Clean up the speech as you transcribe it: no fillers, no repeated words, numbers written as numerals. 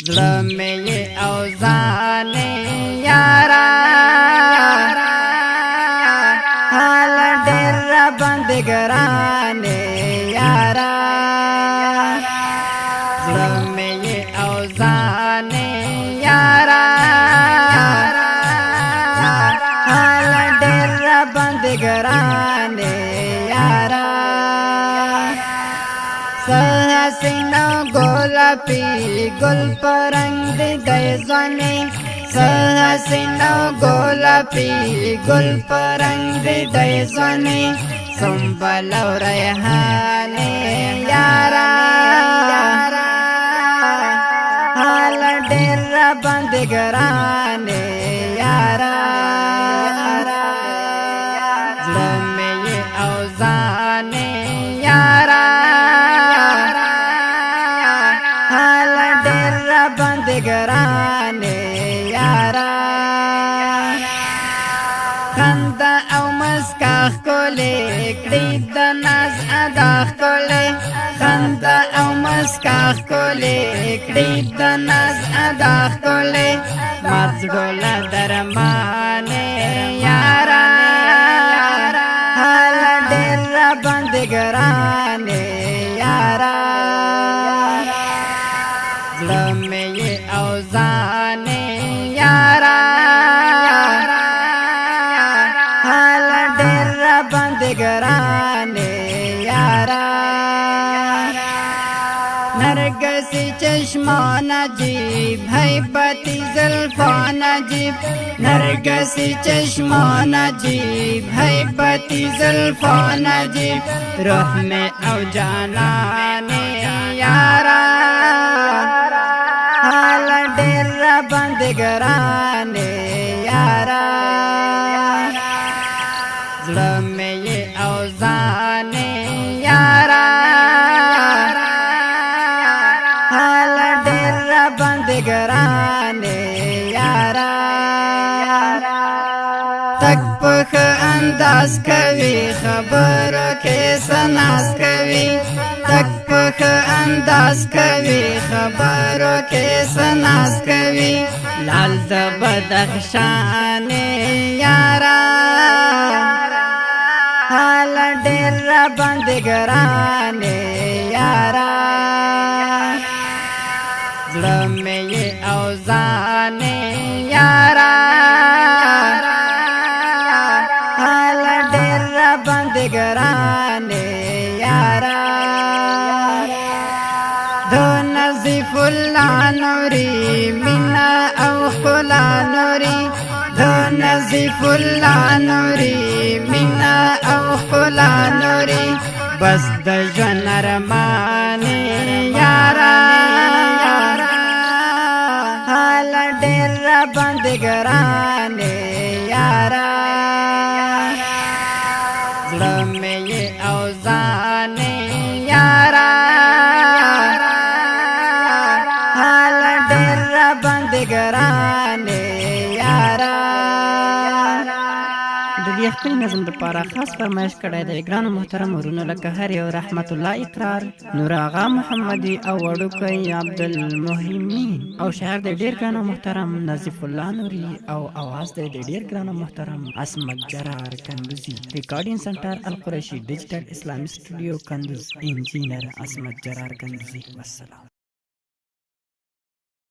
زړه مې یې او ځانې یارا حال ډېر راباندې ګرانې یارا زړه مې یې او ځانې یارا حال ډېر راباندې ګرانې یارا سحسینو ګلابي ګل پرنګ دې ځواني سحسینو ګلابي ګل پرنګ دې ځواني سنبل او ریحانې یارا حال ډېر راباندې ګرانې یارا زړه مې یې او ځانې یارا باندې ګرانې یارا خندا او مسکا ښکلې کړي د ناز ادا ښکلې خندا او مسکا ښکلې کړي د ناز ادا ښکلې مات ګله درمانې یارا حال ډېر راباندې ګرانې یارا زړه مې یې او ځانې یارا حال ډېر راباندې ګرانې یارا نرګسي چشمان عجیب هیبتي زلفان عجیب نرګسي چشمان عجیب هیبتي زلفان عجیب روح مې او جانانې یارا حال ډېر راباندې ګرانې یارا زړه مې یې او ځانې یارا حال ډېر راباندې ګرانې یارا تک پخ انداز کوي خبرو کې سناز کوي تک پخ انداز کوي خبرو کې سناز کوي لال د بدخشان یارا حال ډېر راباندې ګرانې یارا زړه مې یې او ځانې یارا حال ډېر راباندې ګرانې یارا د نظیف الله نوري مینا او ښکلا نوري د نظیف الله نوري مینا او ښکلا نوري بس د ژوند ارمانې یارا حال ډېر راباندې ګرانې یارا زړه مې یې او ځانې یارا حال ډېر راباندې ګرانې یارا د دې خپل نظم لپاره خاص فرمایش کړی دی ګرانو محترم ورونو لکه هر یو رحمت الله اقرار نور آغا محمدي او وړوکی عبدالمحیمین او شاعر دی ډېر ګرانو محترم نظیف الله نوري او اواز دی ډېر ګرانو محترم عصمت جرار کندوزي ریکارډینګ سنټر القریشي ډیجیټل اسلامي سټوډیو کندوز انجینر عصمت جرار کندوزي والسلام